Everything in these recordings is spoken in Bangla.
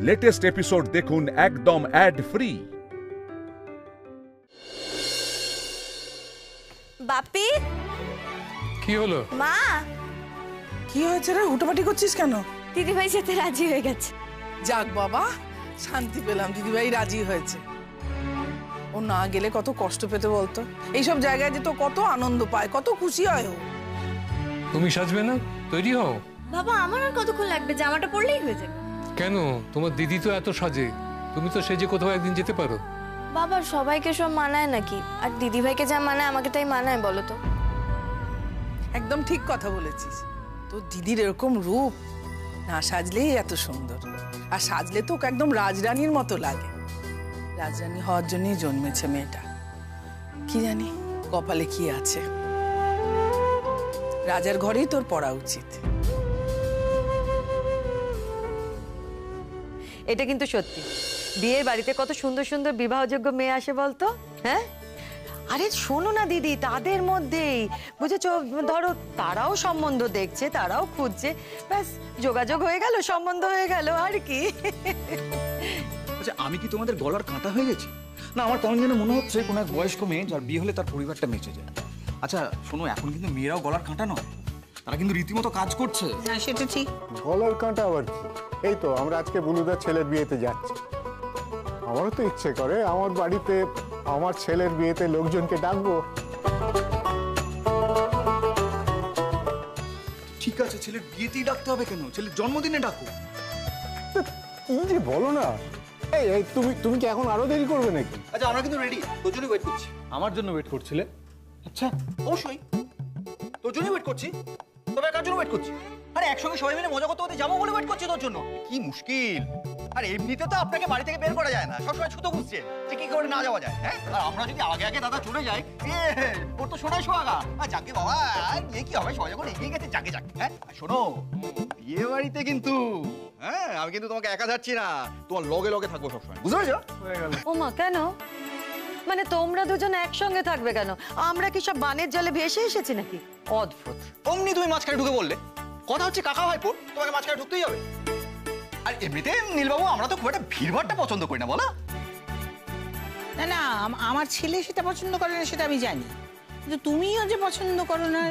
লেটেস্ট এপিসোড দেখুন একদম অ্যাড ফ্রি। বাপি, কি হলো? মা, কি হয়েছে রে? হুটোপাটি করছিস কেন? দিদিভাই যেতে রাজি হয়ে গেছে। যাক বাবা, শান্তি পেলাম, দিদিভাই রাজি হয়েছে। ও না গেলে কত কষ্ট পেতে বলতো। এইসব জায়গায় যে তো কত আনন্দ পায়, কত খুশি হয় ও। তুমি সাজবে না? তৈরি হও। বাবা, আমার আর কতক্ষণ লাগবে? জামাটা পরলেই হয়ে যাবে। কেন? তোমার দিদি তো এত সাজে, তুমি তো সেজে কোথাও একদিন যেতে পারো। বাবা, সবাইকে সব মানায় নাকি? আর দিদিভাইকে যা মানায় আমাকে তাই মানায়, বলো তো? একদম ঠিক কথা বলেছিস। তোর দিদির এরকম রূপ, না সাজলেই এত সুন্দর, আর সাজলে তো ওকে একদম রাজরানীর মতো লাগে। রাজরানী হওয়ার জন্যই জন্মেছে মেয়েটা। কি জানি কপালে কি আছে। রাজার ঘরেই তোর পড়া উচিত। এটা কিন্তু সত্যি, বিয়ের বাড়িতে কত সুন্দর সুন্দর বিবাহযোগ্য মেয়ে আসে বলতো। হ্যাঁ, আরে শোনো না দিদি, তাদের মধ্যেই বুঝেছো, ধরো তারাও সম্বন্ধ দেখছে, তারাও খুঁজছে, ব্যাস যোগাযোগ হয়ে গেল, সম্বন্ধ হয়ে গেল, আর কি। আচ্ছা, আমি কি তোমাদের গলার কাঁটা হয়ে গেছি? না, আমার কেমন যেন মনে হচ্ছে কোনো এক বয়স্ক মেয়ে যার বিয়ে হলে তার পরিবারটা বেঁচে যায়। আচ্ছা শোনো, এখন কিন্তু মেয়েরাও গলার কাঁটা নয়, তারা কিন্তু রীতিমতো কাজ করছে। হ্যাঁ, সেটা ঠিক। গলার কাঁটা আবার কি? এই তো আমরা আজকে বুলুদার ছেলের বিয়েতে যাচ্ছি। আমারও তো ইচ্ছে করে আমার বাড়িতে আমার ছেলের বিয়েতে লোকজনকে ডাকবো। ঠিক আছে, ছেলের বিয়েতেই ডাকতে হবে কেন? ছেলের জন্মদিনে ডাকো। কি যে বলো না। এই এই তুমি কি এখন আরো দেরি করবে নাকি? আচ্ছা, আমরা কিন্তু রেডি, তোর জন্য ওয়েট করছি। আমার জন্য ওয়েট করছিলে? আচ্ছা অবশ্যই তোর জন্য ওয়েট করছি। তবে কার জন্য ওয়েট করছি? আরে একসঙ্গে সবাই মিলে মজা করতে করতে যাবো বলে ওয়েট করছি তোর জন্য। কি মুশকিল! আর এমনিতে তো আপনাকে বাড়ি থেকে বের করা যায় না, সবসময় ছুতো খুঁজছে যে কি করে না যাওয়া যায়। হ্যাঁ, আর আমরা যদি আগে আগে দাদা চলে যাই, ওর তো শোনাই সোহাগা। আর যাকে বাবা, নিয়ে কি হবে, সবাই যখন এগিয়ে গেছে যাকে যাক। হ্যাঁ শোনো, বিয়ে বাড়িতে কিন্তু আমি কিন্তু তোমাকে একা যাচ্ছি না, তোমার লগে লগে থাকবো সবসময়, বুঝতে পেরেছো? ও মা, কেন? মানে তোমরা দুজন একসঙ্গে থাকবে কেন? আমরা কি সব বানের জলে ভেসে এসেছি নাকি? অদ্ভুত। অমনি তুমি মাঝখানে ঢুকে বললে। কথা হচ্ছে কাকা ভাইপো, তোমাকে মাঝখানে ঢুকতেই হবে। আর এমনিতে নীলবাবু, আমরা তো খুব একটা ভিড়ভাড়টা পছন্দ করি না, বলো? না না, আমার ছেলে সেটা পছন্দ করে না, সেটা আমি জানি, কিন্তু তুমিও যে পছন্দ করো না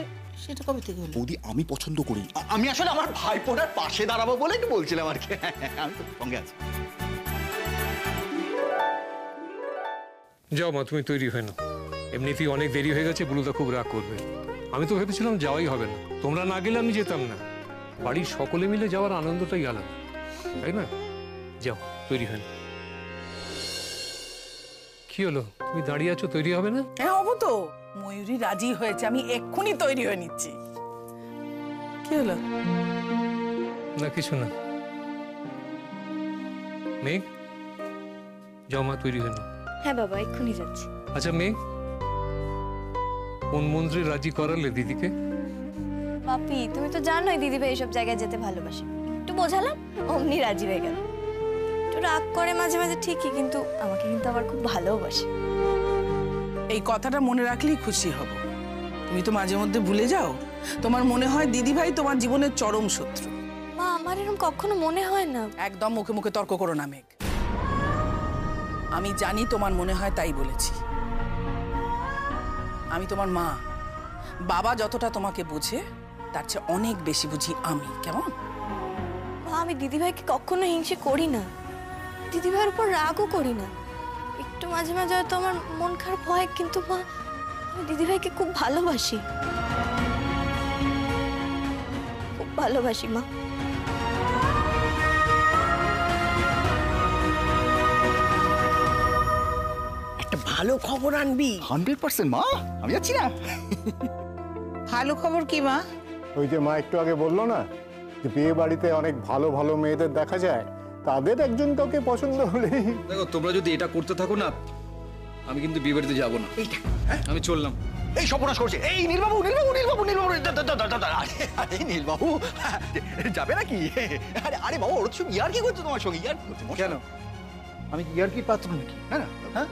সেটা কবে থেকে হলো? বৌদি, আমি পছন্দ করি। আমি আসলে আমার ভাইপোটার পাশে দাঁড়াবো বলে একটু বলছিলাম আর কি। আমি তো সঙ্গে আছি। যাও মা, তুমি তৈরি হয়ে নাও, এমনিতেই অনেক দেরি হয়ে গেছে, বুলুদা খুব রাগ করবে। আমি তো ভেবেছিলাম যাওয়াই হবে না, তোমরা না গেলে আমি যেতাম না। বাড়ির সকলে মিলে যাওয়ার আনন্দটাই আলাদা, তাই না? যাও, তৈরি হয়ে নাও। কি হলো, তুমি দাঁড়িয়ে আছো, তৈরি হবে না? হ্যাঁ হবো তো, ময়ূরী রাজি হয়েছে, আমি এক্ষুনি তৈরি হয়ে নিচ্ছি। কি হলো? না কিছু না। মেঘ, যাও মা, তৈরি হয়ে নাও। হ্যাঁ বাবা, এক্ষুনি যাচ্ছি। আচ্ছা মেঘ, কোন মন্ত্রে রাজি করালে দিদিকে? বাপি, তুমি তো জানোই দিদিভাই এসব জায়গায় যেতে ভালোবাসে। একটু বোঝালাম, অমনি রাজি হয়ে গেল। একটু রাগ করে মাঝে মাঝে ঠিকই, কিন্তু আমাকে কিন্তু আবার খুব ভালোবাসে। এই কথাটা মনে রাখলেই খুশি হব। তুমি তো মাঝে মধ্যে ভুলে যাও, তোমার মনে হয় দিদিভাই তোমার জীবনের চরম শত্রু। মা, আমার এরকম কখনো মনে হয় না। একদম মুখে মুখে তর্ক করো না মেঘ। আমি জানি তোমার মনে হয়, তাই বলেছি। আমি তোমার মা, বাবা যতটা তোমাকে বোঝে তার চেয়ে অনেক বেশি বুঝি আমি, কেমন? মা, আমি দিদিভাইকে কখনো হিংসে করি না, দিদিভাইয়ের উপর রাগও করি না। একটু মাঝে মাঝে হয়তো আমার মন খারাপ হয়, কিন্তু মা, আমি দিদিভাইকে খুব ভালোবাসি, খুব ভালোবাসি মা। একটা ভালো খবর আনবি। 100% মা, আমি যাচ্ছি না। ভালো খবর কি মা? ওই যে মা একটু আগে বললো না যে বিয়ে বাড়িতে অনেক ভালো ভালো মেয়েদের দেখা যায়, তাদের একজন কাউকে পছন্দ হলেই। দেখো, তোমরা যদি এটা করতে থাকো না, আমি কিন্তু বিয়ে বাড়িতে যাবো না। আমি চললাম। এই সর্বনাশ করছে। এই নীলবাবু, নীলবাবু, নীলবাবু, নীলবাবু, আরে নীলবাবু যাবে নাকি? আরে আরে বাবু, ওর সঙ্গে ইয়ার কি করছো? তোমার সঙ্গে ইয়ার কি করছো? কেন, আমি কি ইয়ার কি পাত্র নাকি? হ্যাঁ,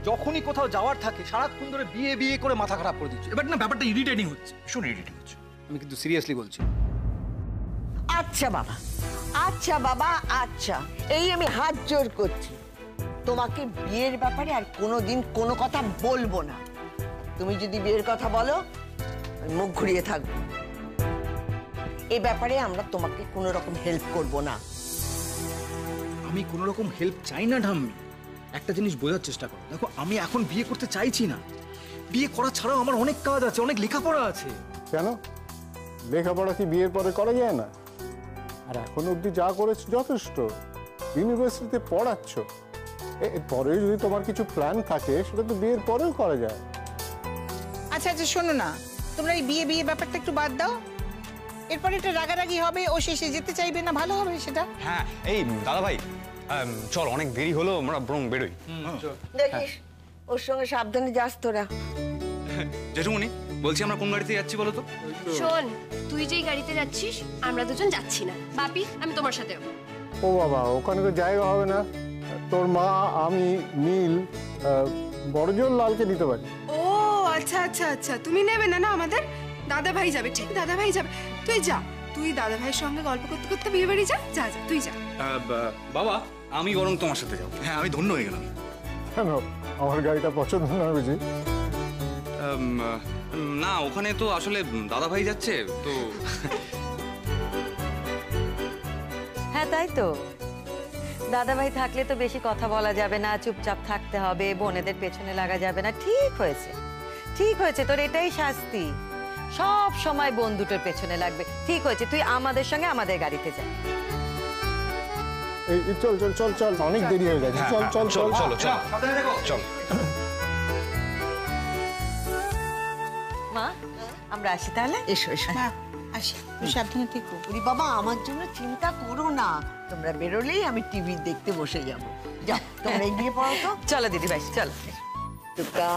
যখনই কোথাও যাওয়ার থাকে সারাক্ষণ ধরে বিয়ে বিয়ে করে মাথা খারাপ করে দিচ্ছে। এবার না, ব্যাপারটা ইরিটেটিং হচ্ছে, ভীষণ ইরিটেটিং হচ্ছে। আমি কিন্তু সিরিয়াসলি বলছি। আচ্ছা বাবা, আজ আচ্ছা বাবা, আচ্ছা, এই আমি হাত জোর করছি, তোমাকে বিয়ের ব্যাপারে আর কোনোদিন কোনো কথা বলবো না। তুমি যদি বিয়ের কথা বলো আমি মুখ ঘুরিয়ে থাকবো। এই ব্যাপারে আমরা তোমাকে কোনো রকম হেল্প করব না। আমি কোনো রকম হেল্প চাই না ঠাম্মি। একটা জিনিস বোঝার চেষ্টা করো, দেখো আমি এখন বিয়ে করতে চাইছি না। বিয়ে করা ছাড়াও আমার অনেক কাজ আছে, অনেক লেখাপড়া আছে। কেন লেখাপড়া কি বিয়ের পরে করা যায় না? আর এখন অবধি যা করেছো যথেষ্ট। ইউনিভার্সিটিতে পড়াচ্ছ, এরপরে যদি তোমার কিছু প্ল্যান থাকে সেটা তো বিয়ের পরেও করা যায়। আচ্ছা আচ্ছা শোনো না, তোমরা এই বিয়ে বিয়ে ব্যাপারটা একটু বাদ দাও। এরপরে এটা রাগারাগি হবে, ও শেষে যেতে চাইবে না, ভালো হবে সেটা। হ্যাঁ এই দাদা ভাই, চল অনেক দেরি হলো, আমরা বরং বেরোই। দেখিস ওর সঙ্গে সাবধানে যাস তোরা। জেঠুমনি বলছি আমরা কোন গাড়িতে যাচ্ছি বলো তো? শোন, তুই যেই গাড়িতে যাচ্ছিস আমরা দুজন যাচ্ছি না। বাপি আমি তোমার সাথে যাবো। ও বাবা, ওখানে তো জায়গা হবে না। তোর মা, আমি, নীল, বড়জোর লালকে দিতে পারি। ও আচ্ছা আচ্ছা আচ্ছা, তুমি নেবে না? না আমাদের দাদা ভাই যাবে। ঠিক, দাদা ভাই যাবে। তুই যা, তুই দাদা ভাইয়ের সঙ্গে গল্প করতে করতে বিয়ে বাড়ি যা। যা যা, তুই যা। বাবা আমি বরং তোমার সাথে যাবো। হ্যাঁ আমি ধন্য হয়ে গেলাম। কেন, আমার গাড়িটা পছন্দ না বুঝি? না ওখানে তো আসলে দাদা ভাই যাচ্ছে তো। হ্যাঁ তাই তো, দাদাভাই থাকলে তো বেশি কথা বলা যাবে না, চুপচাপ থাকতে হবে, বোনেদের পেছনে লাগা যাবে না। ঠিক হয়েছে, ঠিক হয়েছে, তোর এটাই শাস্তি। সব সময় বোন দুটোর পেছনে লাগবে। ঠিক হয়েছে, তুই আমাদের সঙ্গে আমাদের গাড়িতে যা। এই চল চল চল চল, অনেক দেরি হয়ে গেছে। চল চল চল চলো চলো চল। মা আমরা আসি তাহলে। এসো এসো। মা আসি, তুই সাবধানে থেকো। ওরে বাবা, আমার জন্য চিন্তা করো না, তোমরা বেরোলেই আমি টিভি দেখতে বসে যাবো। যাও তোমরা এগিয়ে পড়ো তো। চলো দিদি ভাই চলো। দুকা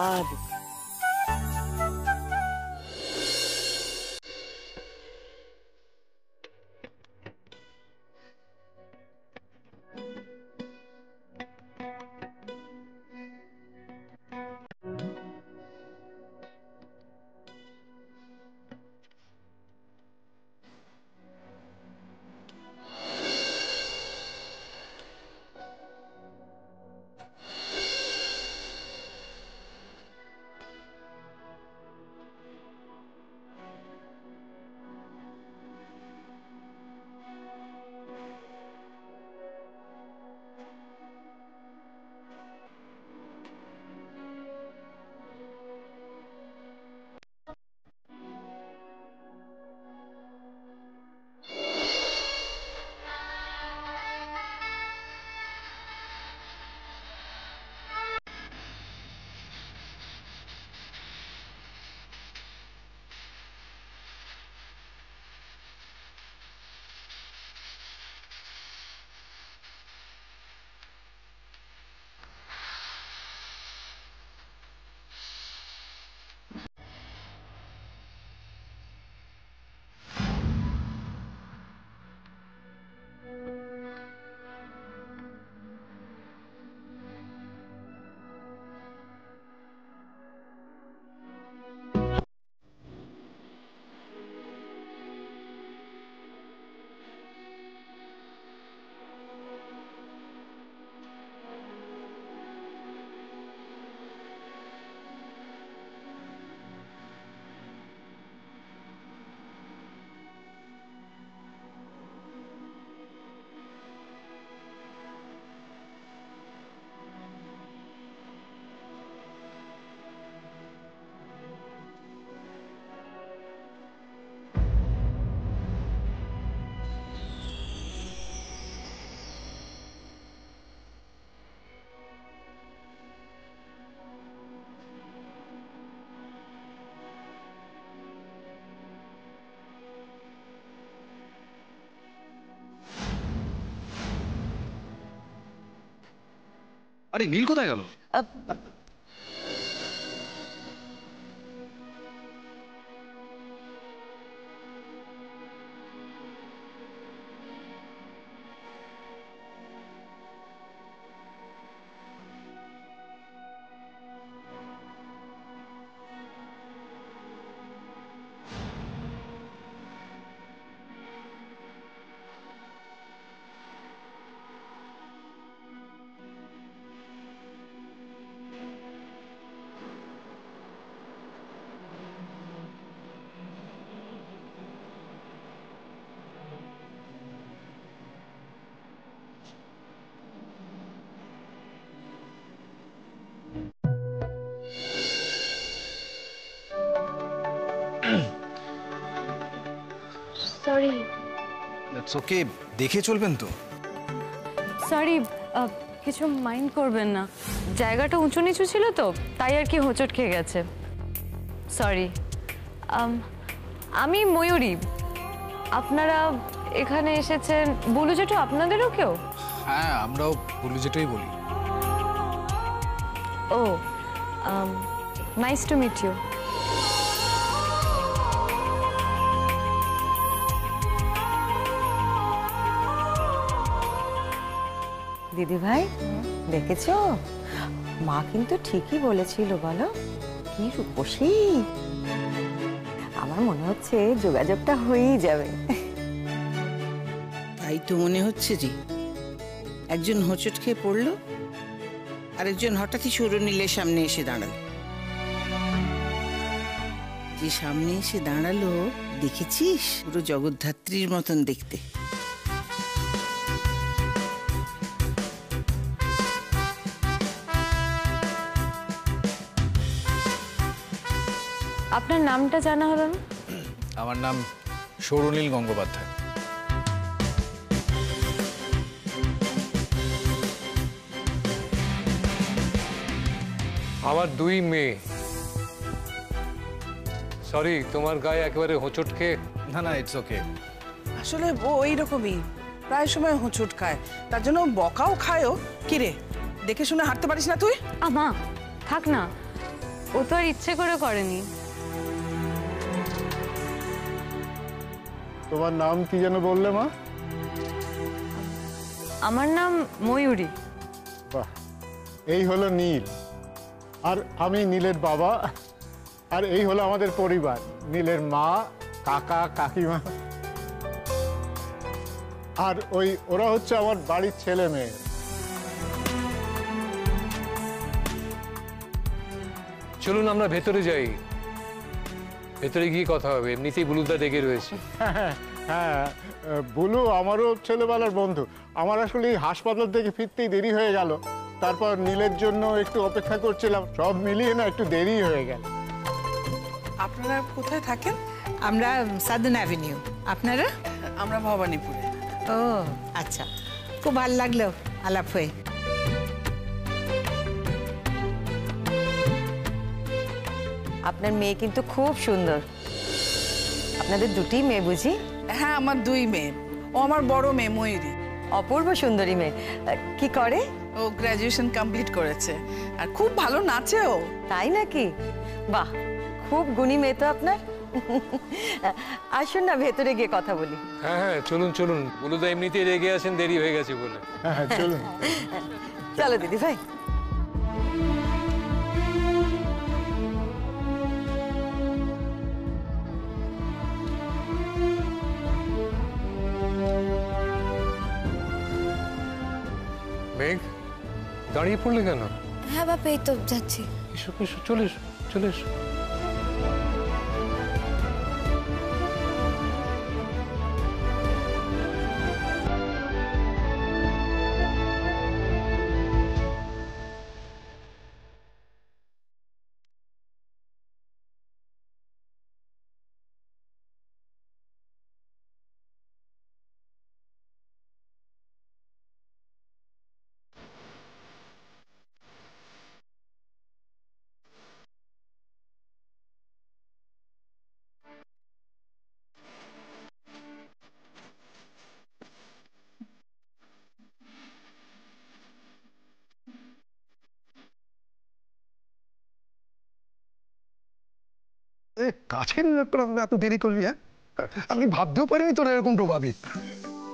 আরে নীল কোথায় গেল? ইটস ওকে, দেখে চলবেন তো। সরি, কিছু মাইন্ড করবেন না, জায়গাটা উঁচু নিচু ছিল তো তাই আর কি হোঁচট খেয়ে গেছে। সরি। আমি ময়ূরী, আপনারা এখানে এসেছেন। বুলু জেঠু আপনাদেরও কেউ? হ্যাঁ, আমরাও বুলু জেঠুই বলি। ও, নাইস টু মিট ইউ। দিদি ভাই দেখেছো, মা কিন্তু ঠিকই বলেছিল। বলো কি রূপসী, আমার মনে হচ্ছে যোগাযোগটা হয়েই যাবে। তাই তো মনে হচ্ছে যে একজন হোঁচট খেয়ে পড়লো, আরেকজন হঠাৎই সৌরনীলের সামনে এসে দাঁড়ালো। যে সামনে এসে দাঁড়ালো দেখেছিস, পুরো জগদ্ধাত্রীর মতন দেখতে। আপনার নামটা জানা হলো না? আমার নাম সৌরনীল গঙ্গোপাধ্যায়। আমার 2 মেয়ে। সরি, তোমার গায়ে একেবারে হোঁচট খেয়ে। না না, ইটস ওকে। আসলে ও এইরকমই, প্রায় সময় হোঁচট খায়, তার জন্য বকাও খায়ও। কিরে, দেখে শুনে হাঁটতে পারিস না তুই? মা থাক না, ও তো আর ইচ্ছে করে করেনি। তোমার নাম কি যেন বললে মা? আমার নাম ময়ূরী। বাহ, এই হলো নীল, আর আমি নীলের বাবা, আর এই হলো আমাদের পরিবার, নীলের মা, কাকা, কাকিমা, আর ওরা হচ্ছে আমার বাড়ির ছেলে মেয়ে। চলুন আমরা ভেতরে যাই, ভেতরে গিয়ে কথা হবে। এমনিতেই বুলুদা ডেকে রয়েছে। হ্যাঁ, বুলু আমারও ছেলেবেলার বন্ধু। আমার আসলে হাসপাতাল থেকে ফিরতেই দেরি হয়ে গেল, তারপর নীলের জন্য একটু অপেক্ষা করছিলাম, সব মিলিয়ে না একটু দেরি হয়ে গেল। আপনারা কোথায় থাকেন? আমরা সাদার্ন অ্যাভিনিউ। আপনারা? আমরা ভবানীপুরে। ও আচ্ছা, খুব ভালো লাগলো আলাপ হয়ে। আপনার মেয়ে কিন্তু খুব সুন্দর। আপনাদের দুটি মেয়ে বুঝি? হ্যাঁ, আমার 2 মেয়ে। ও আমার বড় মেয়ে ময়ূরী। অপূর্ব সুন্দরী মেয়ে। কি করে? ও গ্র্যাজুয়েশন কমপ্লিট করেছে, আর খুব ভালো নাচেও। তাই নাকি? বাহ, খুব গুণী মেয়ে তো আপনার। আসুন না ভেতরে গিয়ে কথা বলি। হ্যাঁ হ্যাঁ, চলুন চলুন। বুলুদা এমনিতেই রেগে আছেন, দেরি হয়ে গেছে বলে। হ্যাঁ চলুন। চলো দিদি ভাই। মেঘ, দাঁড়িয়ে পড়লে কেন? হ্যাঁ বাবা, এই তো যাচ্ছি। এসো এসো, চলে এসো, চলে এসো। কাছের এত দেরি করবি? হ্যাঁ, আমি ভাবতেও পারিনি তোরা এরকম প্রভাবী।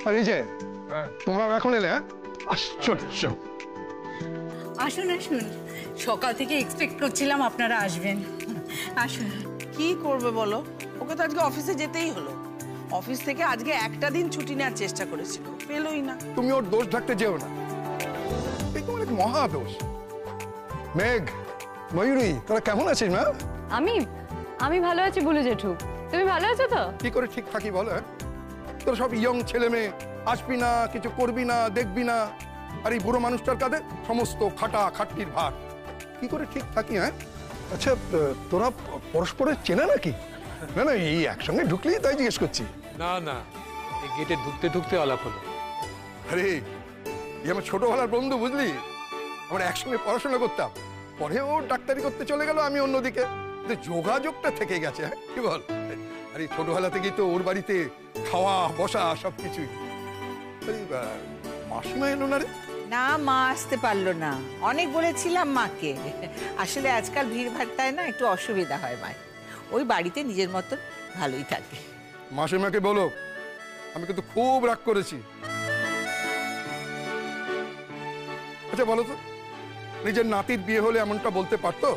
আর এই যে তোমরা এখন এলে, আশ্চর্য। আসুন আসুন, সকাল থেকে এক্সপেক্ট করছিলাম আপনারা আসবেন। আসুন। কি করবে বলো, ওকে তো আজকে অফিসে যেতেই হলো। অফিস থেকে আজকে একটা দিন ছুটি নেওয়ার চেষ্টা করেছিল, পেলই না। তুমি ওর দোষ ঢাকতে যেও না, এই তোমার এক মহা দোষ। মেঘ, ময়ূরী, তোরা কেমন আছিস মা? আমি ভালো আছি বুলু জেঠু, তুমি ভালো আছো তো? কি করে ঠিক থাকি বলো? তোর সব ইয়ং ছেলে মেয়ে, আসবি না, কিছু করবি না, দেখবি না, আর এই বুড়ো মানুষটার কাঁধে সমস্ত খাটা খাটনির ভার। কি করে ঠিক থাকি? হ্যাঁ, আচ্ছা তোরা পরস্পরের চেনা নাকি? না না, এই একসঙ্গে ঢুকলি তাই জিজ্ঞেস করছি। না না, এই গেটে ঢুকতে ঢুকতে আলাপ হলো। আরে আমার ছোটবেলার বন্ধু, বুঝলি? আমরা একসঙ্গে পড়াশোনা করতাম, পরে ও ডাক্তারি করতে চলে গেল, আমি অন্যদিকে। যোগাযোগটা থেকে গেছে, হ্যাঁ কি বল? আরে ছোটবেলা থেকেই তো ওর বাড়িতে খাওয়া বসা সবকিছুই। মাসিমা এলো না রে? না, মা আসতে পারলো না। অনেক বলেছিলাম মাকে, আসলে আজকাল ভিড় ভাট্টায় না একটু অসুবিধা হয় মায়। ওই বাড়িতে নিজের মতন ভালোই থাকে। মাসিমাকে বলো আমি কিন্তু খুব রাগ করেছি। আচ্ছা বলো তো, নিজের নাতির বিয়ে হলে এমনটা বলতে পারতো?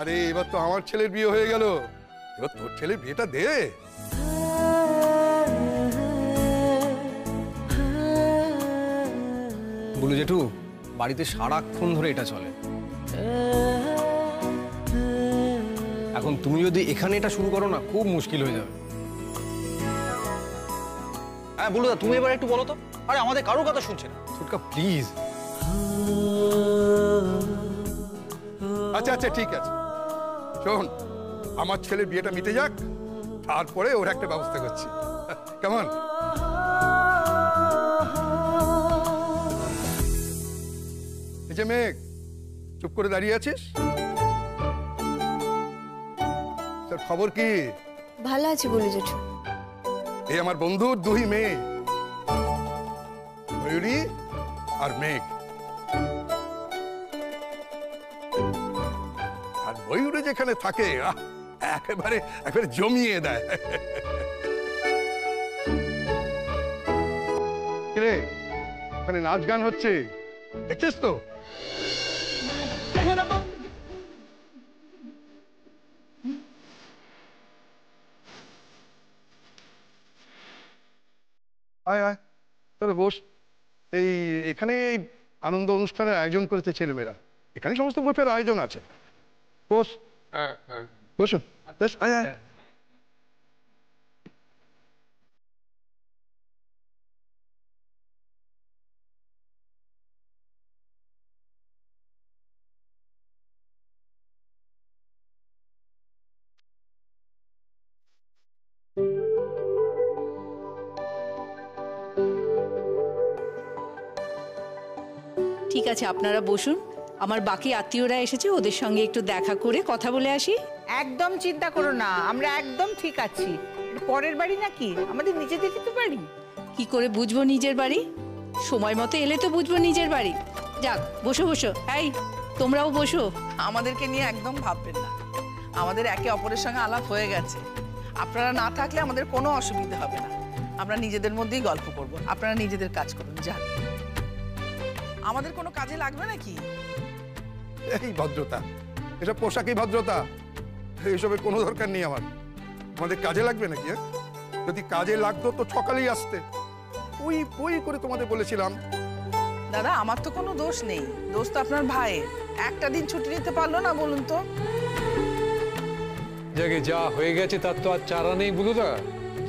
আরে এবার তো আমার ছেলের বিয়ে হয়ে গেল, এবার তোর ছেলের বিয়েটা দে। বলু জেঠু, বাড়িতে সারাক্ষণ ধরে এটা চলে। এখন তুমি যদি এখানে এটা শুরু করো না, খুব মুশকিল হয়ে যাবে। হ্যাঁ বলুদা, তুমি এবার একটু বলো তো। আরে আমাদের কারোর কথা শুনছে না। ছোটকা প্লিজ। আচ্ছা আচ্ছা ঠিক আছে, শোন, আমার ছেলের বিয়েটা মিটে যাক, তারপরে ওর একটা ব্যবস্থা করছি। কেমন? এই যে মেঘ, চুপ করে দাঁড়িয়ে আছিস? তোর খবর কি? ভালো আছি বলে জেঠু। এই আমার বন্ধুর দুই মেয়ে, ময়ূরী আর মেঘ। আর ময়ূরী যেখানে থাকে একেবারে জমিয়ে দেয়। কিরে, ওখানে নাচ গান হচ্ছে, দেখছিস তো? আয় আয়, তাহলে বস। এই এখানে আনন্দ অনুষ্ঠানের আয়োজন করেছে ছেলেমেয়েরা, এখানে সমস্ত গ্রুপের আয়োজন আছে। বস, বসুন, আয় আয়। ঠিক আছে, আপনারা বসুন। আমার বাকি আত্মীয়রা এসেছে, ওদের সঙ্গে একটু দেখা করে কথা বলে আসি। একদম চিন্তা করো না, আমরা একদম ঠিক আছি। পরের বাড়ি নাকি, আমাদের নিজেদেরই তো বাড়ি। কি করে বুঝবো নিজের বাড়ি? সময় মতো এলে তো বুঝবো নিজের বাড়ি। যাক, বসো বসো। এই তোমরাও বসো। আমাদেরকে নিয়ে একদম ভাববেন না, আমাদের একে অপরের সঙ্গে আলাপ হয়ে গেছে। আপনারা না থাকলে আমাদের কোনো অসুবিধা হবে না, আমরা নিজেদের মধ্যেই গল্প করব। আপনারা নিজেদের কাজ করুন, যান। আমাদের কোনো কাজে লাগবে নাকি? এই ভদ্রতা, এসব পোশাকই ভদ্রতা, এইসবের কোনো দরকার নেই। আমাদের কাজে লাগবে নাকি? যদি কাজে লাগতো তো সকালেই আসতে। ওই বই করে তোমাদের বলেছিলাম। দাদা, আমার তো কোনো দোষ নেই, দোষ তো আপনার ভাইয়ের। একটা দিন ছুটি নিতে পারলো না, বলুন তো। জায়গায় যা হয়ে গেছে তার তো আর চারা নেই বুলুদা।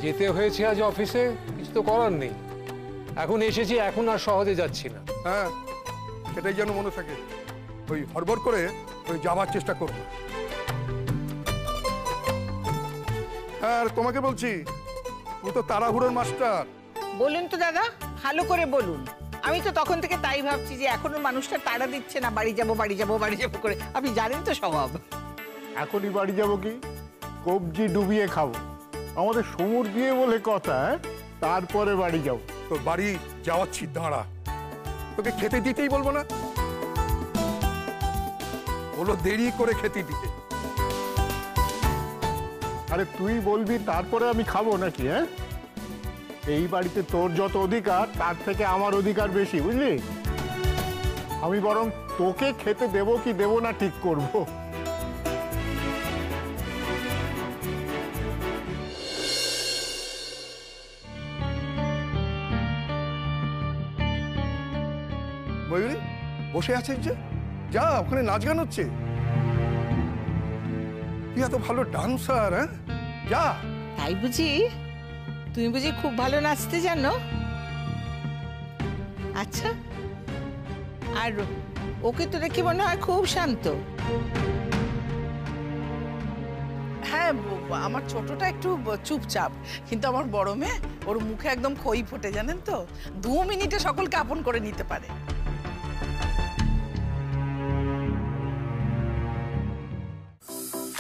যেতে হয়েছে আজ অফিসে, কিছু তো করার নেই। এখন এসেছি, এখন আর সহজে যাচ্ছি না। হ্যাঁ, সেটাই যেন মনে থাকে। ওই হড়বড় করে ওই যাওয়ার চেষ্টা করবো। আর তোমাকে বলছি, ও তো তাড়াহুড়োর মাস্টার। বলুন তো দাদা, ভালো করে বলুন। আমি তো তখন থেকে তাই ভাবছি যে এখনো মানুষটা তাড়া দিচ্ছে না, বাড়ি যাবো বাড়ি যাবো বাড়ি যাবো করে। আপনি জানেন তো স্বভাব। এখনই বাড়ি যাবো কি, কবজি ডুবিয়ে খাবো। আমাদের সমুর বিয়ে বলে কথা, তারপরে বাড়ি যাবো। তোর বাড়ি যাওয়াচ্ছি, দাঁড়া। তোকে খেতে দিতেই বলবো না, বলো দেরি করে খেতে দিতে। আরে তুই বলবি তারপরে আমি খাবো নাকি? হ্যাঁ, এই বাড়িতে তোর যত অধিকার তার থেকে আমার অধিকার বেশি, বুঝলি? আমি বরং তোকে খেতে দেবো কি দেবো না ঠিক করবো। ময়ূরী বসে আছেন যে, যা, ওখানে নাচ গান হচ্ছে। তুই এত ভালো ডান্সার, হ্যাঁ? যা। তাই বুঝি? তুমি বুঝি খুব ভালো নাচতে জানো? আচ্ছা, আর ওকে তো দেখে মনে হয় খুব শান্ত। হ্যাঁ আমার ছোটটা একটু চুপচাপ, কিন্তু আমার বড় মেয়ে, ওর মুখে একদম খই ফোটে, জানেন তো, 2 মিনিটে সকলকে আপন করে নিতে পারে।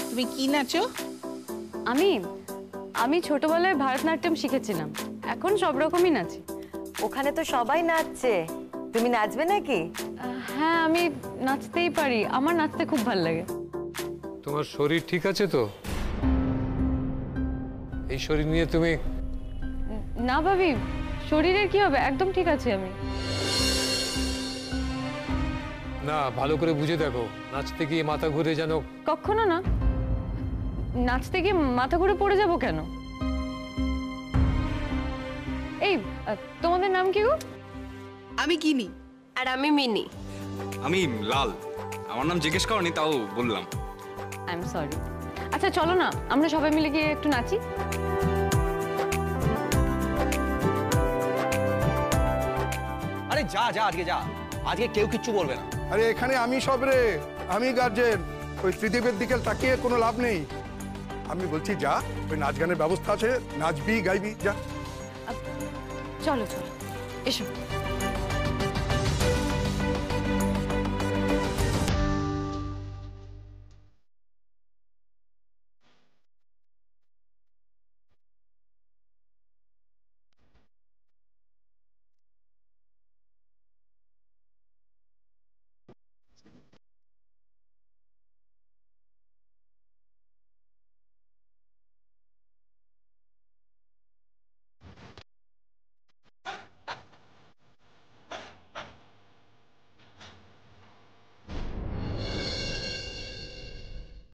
তুমি কি নাচো? আমি ছোটবেলায় ভারতনাট্যম শিখেছিলাম, এখন সব রকমই নাচি। ওখানে তো সবাই নাচছে, তুমি নাচবে নাকি? হ্যাঁ, আমি নাচতেই পারি, আমার নাচতে খুব ভালো লাগে। তোমার শরীর ঠিক আছে তো? এই শরীর নিয়ে তুমি? না ভাবি, শরীরের কি হবে, একদম ঠিক আছে আমি। না, ভালো করে বুঝে দেখো, নাচতে গিয়ে মাথা ঘুরে যেন। কখনো না, নাচতে গিয়ে মাথা ঘুরে পড়ে যাব কেন? এই তোমাদের নাম কি গো? আমি কিনি। আর আমি মিনি। আমি লাল। আমার নাম জিজ্ঞেস করনি, তাও বললাম। I am sorry. আচ্ছা চলো না, আমরা সবাই মিলে গিয়ে একটু নাচি। আরে যা যা, আজকে যা, আজকে কেউ কিচ্ছু বলবে না। আরে এখানে আমি সব রে, আমি গার্জেন। ওই ত্রিদীপের দিকে তাকিয়ে কোনো লাভ নেই। আমি বলছি যা, ওই নাচ গানের ব্যবস্থা আছে, নাচবি গাইবি, যা। চলো চলো, এসো।